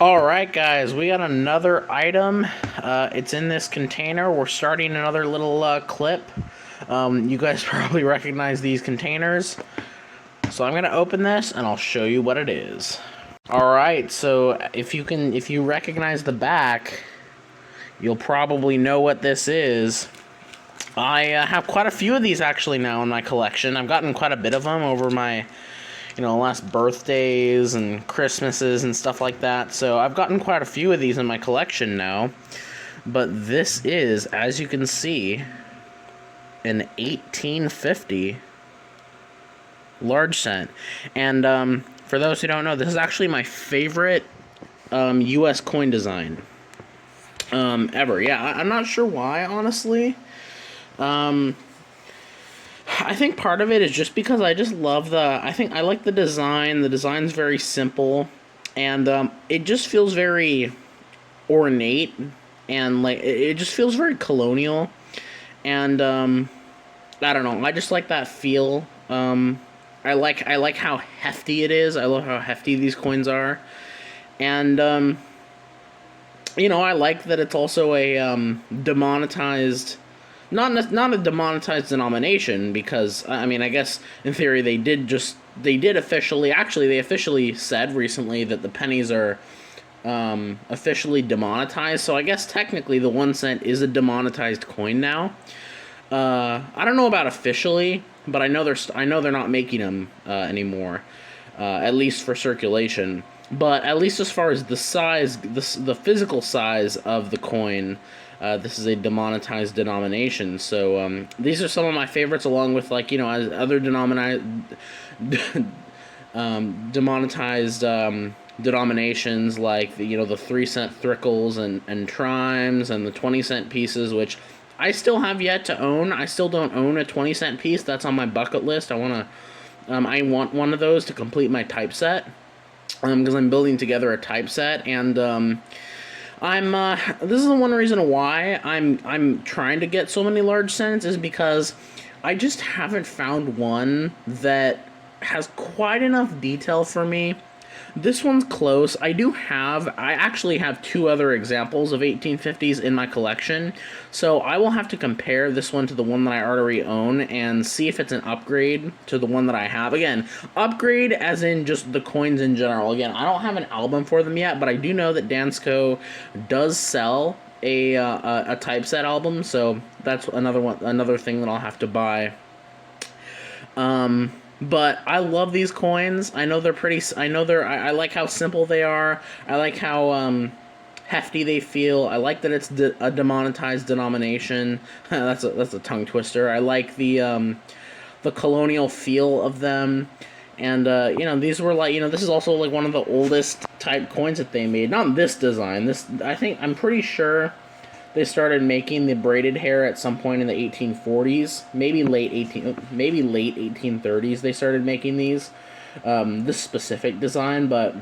Alright guys, we got another item. It's in this container. We're starting another little clip. You guys probably recognize these containers. So I'm going to open this and I'll show you what it is. Alright, so if you recognize the back, you'll probably know what this is. I have quite a few of these actually now in my collection. I've gotten quite a bit of them over my last birthdays and Christmases and stuff like that. So I've gotten quite a few of these in my collection now. But this is, as you can see, an 1850 large cent. And for those who don't know, this is actually my favorite U.S. coin design ever. Yeah, I'm not sure why, honestly. I think part of it is just because I just love I like the design. The design's very simple, and it just feels very ornate, and like it just feels very colonial, and I don't know. I just like that feel. I like how hefty it is. I love how hefty these coins are, and I like that it's also a demonetized. Not a demonetized denomination, because I mean, I guess in theory they did officially said recently that the pennies are officially demonetized. So I guess technically the 1 cent is a demonetized coin now. I don't know about officially, but I know they're not making them anymore, at least for circulation. But at least as far as the size, the physical size of the coin, this is a demonetized denomination. So these are some of my favorites, along with as other demonetized denominations, like the 3 cent thrickles and trimes, and the 20 cent pieces, which I still have yet to own. I still don't own a 20 cent piece. That's on my bucket list. I want one of those to complete my typeset, because I'm building together a typeset, and this is the one reason why I'm trying to get so many large cents, is because I just haven't found one that has quite enough detail for me. This one's close. I actually have 2 other examples of 1850s in my collection, so I will have to compare this one to the one that I already own and see if it's an upgrade to the one that I have. Again, upgrade as in just the coins in general. Again, I don't have an album for them yet, but I do know that Dansko does sell a typeset album, so that's another thing that I'll have to buy. But I love these coins. I know they're pretty. I like how simple they are. I like how hefty they feel. I like that it's a demonetized denomination. that's a tongue twister. I like the colonial feel of them, and these were this is also like one of the oldest type coins that they made. Not this design. I'm pretty sure they started making the braided hair at some point in the 1840s, maybe late 1830s. They started making these, this specific design. But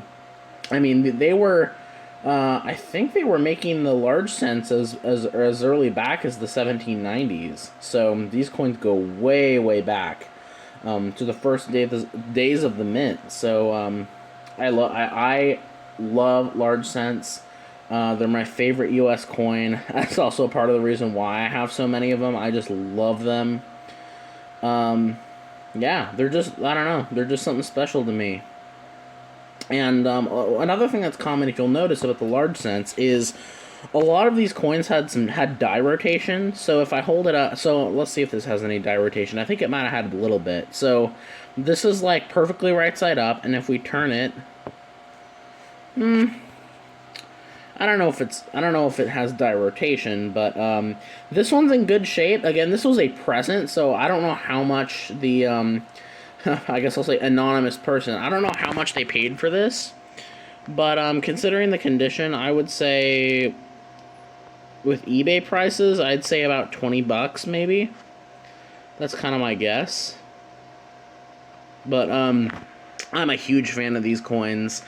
I mean, they were, I think they were making the large cents as early back as the 1790s. So these coins go way back, to the first days of the mint. So I love large cents. They're my favorite U.S. coin. That's also part of the reason why I have so many of them. I just love them. Yeah, they're just, I don't know, they're just something special to me. And another thing that's common, if you'll notice, about the large cents is a lot of these coins had die rotation. So if I hold it up, so let's see if this has any die rotation. I think it might have had a little bit. So this is like perfectly right side up, and if we turn it, I don't know if it has die rotation, but this one's in good shape. Again, this was a present, so I don't know how much the I guess I'll say anonymous person, I don't know how much they paid for this, but considering the condition, I would say with eBay prices, I'd say about 20 bucks maybe. That's kind of my guess. But I'm a huge fan of these coins.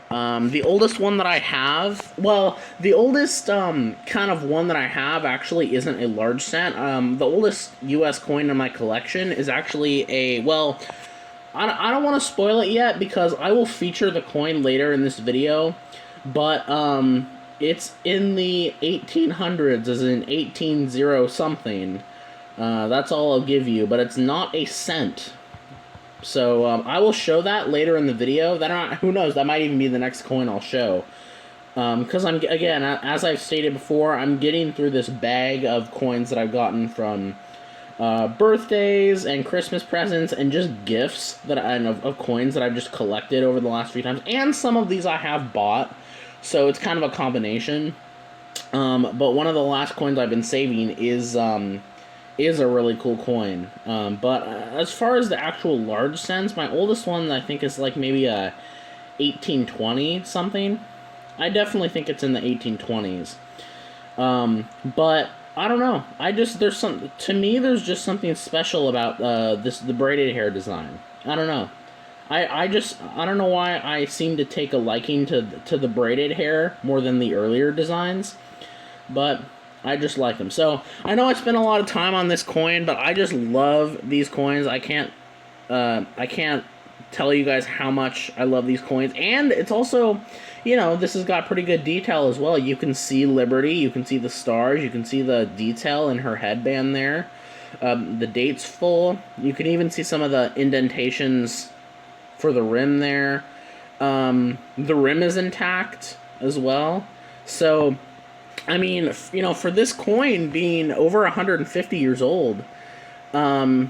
The oldest one that I have, the oldest kind of one that I have actually isn't a large cent. The oldest U.S. coin in my collection is actually I don't want to spoil it yet, because I will feature the coin later in this video. but it's in the 1800s, as in 180 something. That's all I'll give you, but it's not a cent. So I will show that later in the video. Who knows? That might even be the next coin I'll show. Because again, as I've stated before, I'm getting through this bag of coins that I've gotten from birthdays and Christmas presents and just gifts of coins that I've just collected over the last few times, and some of these I have bought, so it's kind of a combination. But one of the last coins I've been saving is a really cool coin. But as far as the actual large cents, my oldest one I think is like maybe a 1820 something. I definitely think it's in the 1820s. But I don't know. To me there's just something special about the braided hair design. I don't know. I don't know why I seem to take a liking to the braided hair more than the earlier designs, but I just like them. So I know I spent a lot of time on this coin, but I just love these coins. I can't tell you guys how much I love these coins, and it's also, this has got pretty good detail as well. You can see Liberty, you can see the stars, you can see the detail in her headband there. The date's full. You can even see some of the indentations for the rim there. The rim is intact as well. So, I mean, for this coin being over 150 years old, it's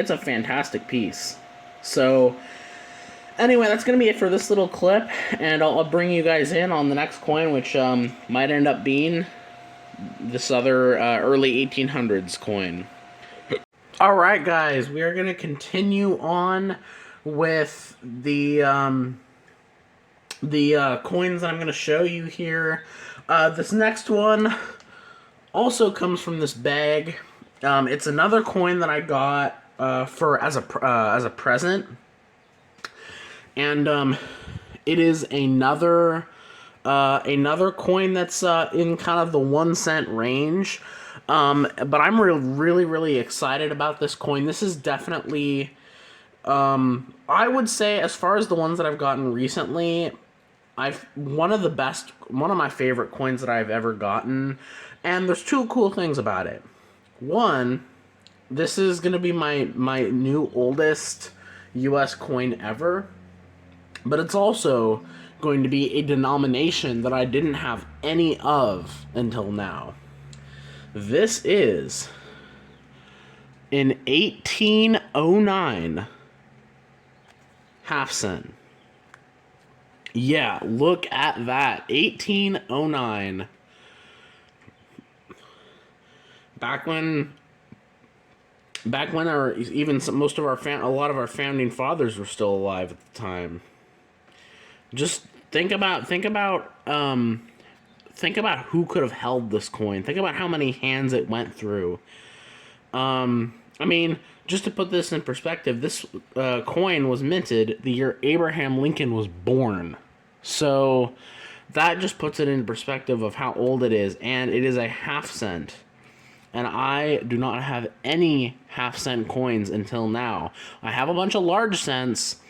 a fantastic piece. So, anyway, that's going to be it for this little clip, and I'll bring you guys in on the next coin, which might end up being this other early 1800s coin. Alright, guys, we are going to continue on with the coins that I'm going to show you here. This next one also comes from this bag. It's another coin that I got as a present, and it is another coin that's in kind of the 1 cent range. But I'm really excited about this coin. This is definitely, I would say, as far as the ones that I've gotten recently, one of my favorite coins that I've ever gotten. And there's two cool things about it. One, this is going to be my new oldest US coin ever, but it's also going to be a denomination that I didn't have any of until now. This is an 1809 half cent. Yeah, look at that. 1809. Back when a lot of our founding fathers were still alive at the time. Just think about who could have held this coin. Think about how many hands it went through. I mean, just to put this in perspective, this coin was minted the year Abraham Lincoln was born. So that just puts it in perspective of how old it is, and it is a half cent. And I do not have any half cent coins until now. I have a bunch of large cents,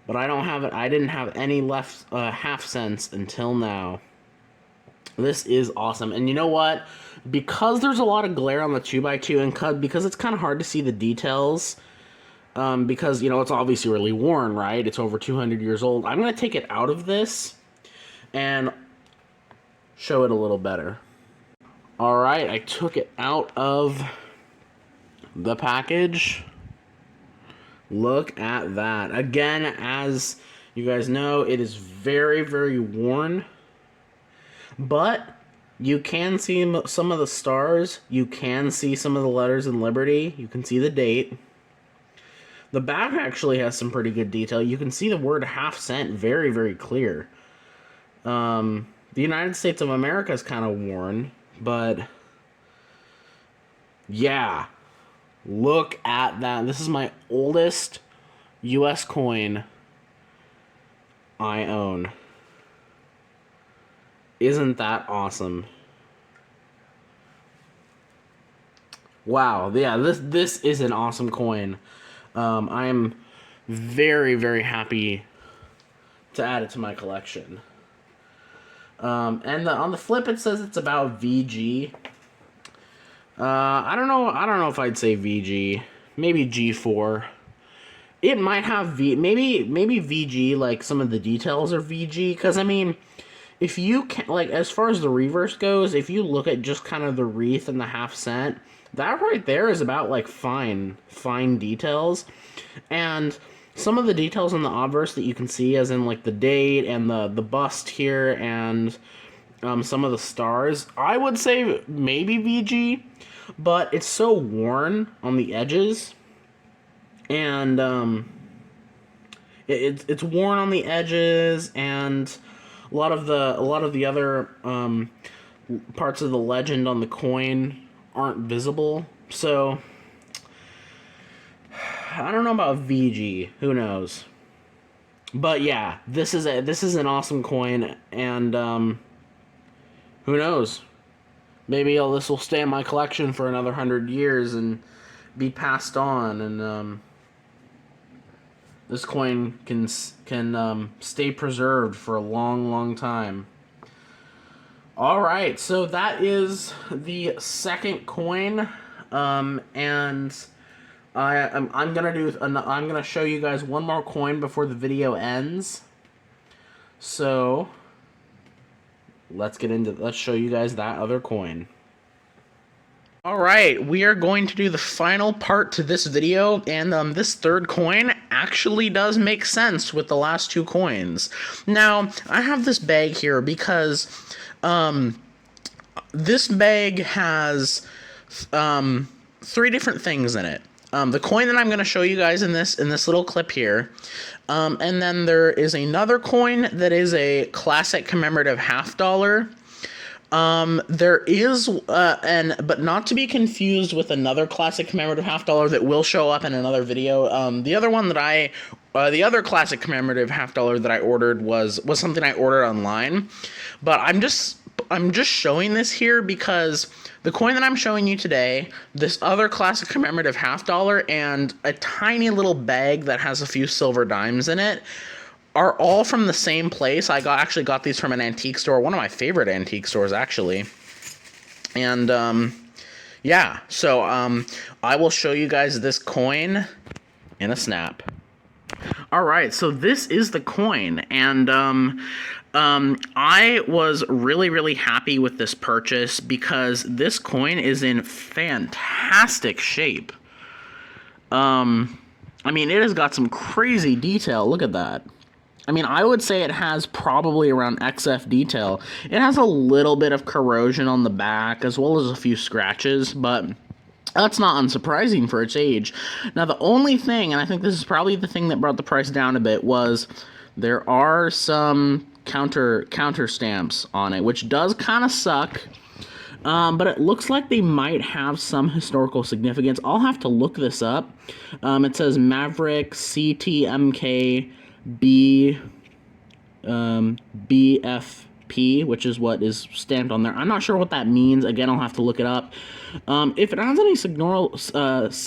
but I didn't have any left half cents until now. This is awesome. And you know what? Because there's a lot of glare on the 2x2, and because it's kind of hard to see the details, because, it's obviously really worn, right? It's over 200 years old. I'm going to take it out of this and show it a little better. Alright, I took it out of the package. Look at that. Again, as you guys know, it is very worn. But you can see some of the stars. You can see some of the letters in Liberty. You can see the date. The back actually has some pretty good detail. You can see the word half cent very clear. The United States of America is kind of worn, but yeah, look at that. This is my oldest US coin I own. Isn't that awesome? Wow, yeah, this is an awesome coin. I'm very happy to add it to my collection. And on the flip, it says it's about VG. I don't know if I'd say VG. Maybe G4. It might have maybe VG, like some of the details are VG, because I mean, if you can, like, as far as the reverse goes, if you look at just kind of the wreath and the half cent, that right there is about like fine details. And some of the details on the obverse that you can see, as in like the date and the bust here and some of the stars, I would say maybe VG, but it's so worn on the edges, and it's worn on the edges, and a lot of the other parts of the legend on the coin aren't visible. So I don't know about VG. Who knows? But yeah, this is an awesome coin, and who knows? Maybe this will stay in my collection for another 100 years and be passed on, and this coin can stay preserved for a long time. All right, so that is the second coin, and I'm gonna show you guys one more coin before the video ends. So let's show you guys that other coin. All right, we are going to do the final part to this video, and this third coin actually does make sense with the last two coins. Now, I have this bag here because this bag has three different things in it. The coin that I'm going to show you guys in this little clip here, and then there is another coin that is a classic commemorative $50. There is, but not to be confused with another classic commemorative $50 that will show up in another video. The other classic commemorative $50 that I ordered was something I ordered online, but I'm just showing this here because the coin that I'm showing you today, this other classic commemorative $50, and a tiny little bag that has a few silver dimes in it, are all from the same place. I actually got these from an antique store, one of my favorite antique stores, actually. And, yeah, so, I will show you guys this coin in a snap. Alright, so this is the coin, and, I was really happy with this purchase because this coin is in fantastic shape. I mean, it has got some crazy detail. Look at that. I mean, I would say it has probably around XF detail. It has a little bit of corrosion on the back, as well as a few scratches, but that's not unsurprising for its age. Now, the only thing, and I think this is probably the thing that brought the price down a bit, was there are some counter stamps on it, which does kind of suck. But it looks like they might have some historical significance. I'll have to look this up. It says Maverick CTMK BFP, which is what is stamped on there. I'm not sure what that means. Again, I'll have to look it up. If it has any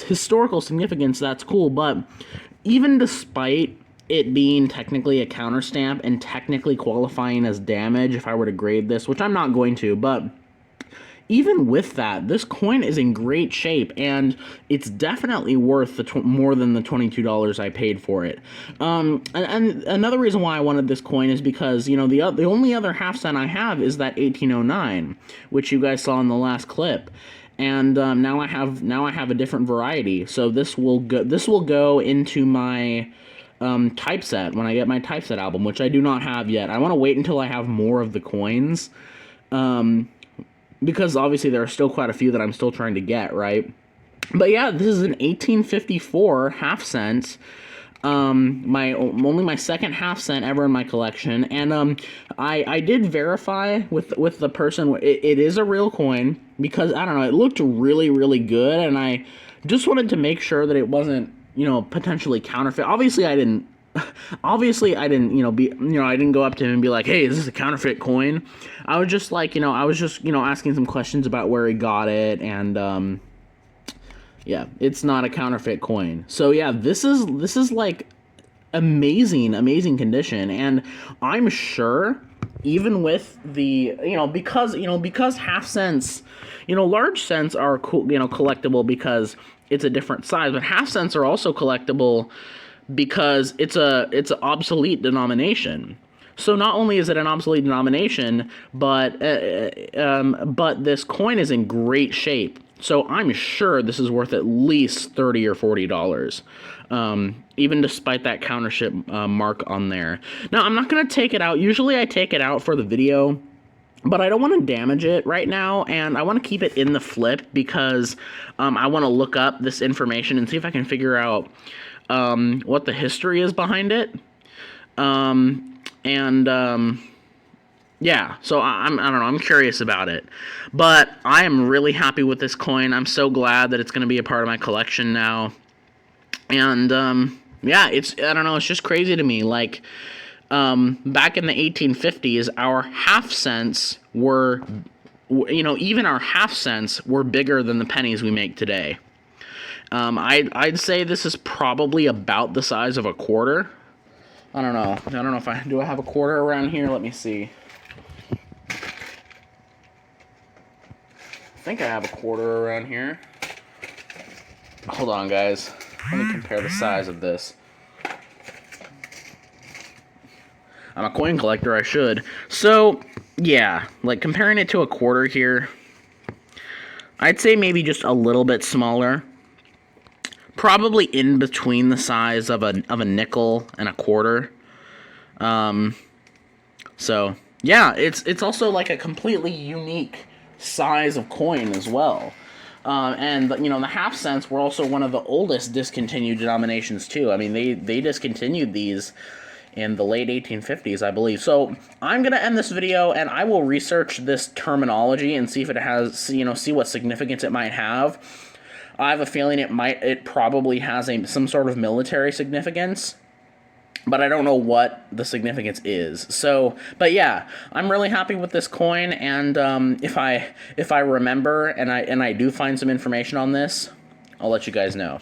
historical significance, that's cool. But even despite it being technically a counter stamp and technically qualifying as damage, if I were to grade this, which I'm not going to, but even with that, this coin is in great shape, and it's definitely worth more than the $22 I paid for it. And another reason why I wanted this coin is because, you know, the only other half cent I have is that 1809, which you guys saw in the last clip. And now I have a different variety. So this will go into my typeset when I get my typeset album, which I do not have yet. I want to wait until I have more of the coins. Because obviously there are still quite a few that I'm still trying to get, right? But yeah, this is an 1854 half cent. Only my second half cent ever in my collection, and I did verify with the person it is a real coin, because I don't know, it looked really good, and I just wanted to make sure that it wasn't, you know, potentially counterfeit. Obviously I didn't, I didn't go up to him and be like, hey, is this a counterfeit coin? I was just like, asking some questions about where he got it, and yeah, it's not a counterfeit coin. So yeah, this is like amazing condition. And I'm sure, even with the, because half cents, large cents are collectible because it's a different size, but half cents are also collectible because it's an obsolete denomination. So not only is it an obsolete denomination, but this coin is in great shape. So I'm sure this is worth at least $30 or $40, even despite that countership mark on there. Now, I'm not going to take it out. Usually I take it out for the video, but I don't want to damage it right now, and I want to keep it in the flip because I want to look up this information and see if I can figure out what the history is behind it. Yeah, so I don't know, I'm curious about it. But I am really happy with this coin. I'm so glad that it's going to be a part of my collection now. And, yeah, I don't know, it's just crazy to me. Like, back in the 1850s, our half cents were, even our half cents were bigger than the pennies we make today. I'd say this is probably about the size of a quarter. I don't know. I don't know if do I have a quarter around here? Let me see. I think I have a quarter around here. Hold on, guys. Let me compare the size of this. I'm a coin collector, I should. So, yeah, like comparing it to a quarter here, I'd say maybe just a little bit smaller. Probably in between the size of a nickel and a quarter. So yeah, it's also like a completely unique size of coin as well. And the half cents were also one of the oldest discontinued denominations too. I mean, they discontinued these in the late 1850s, I believe. So I'm gonna end this video, and I will research this terminology and see if it has, see what significance it might have. I have a feeling it probably has some sort of military significance, but I don't know what the significance is. So, but yeah, I'm really happy with this coin, and if I remember and I do find some information on this, I'll let you guys know.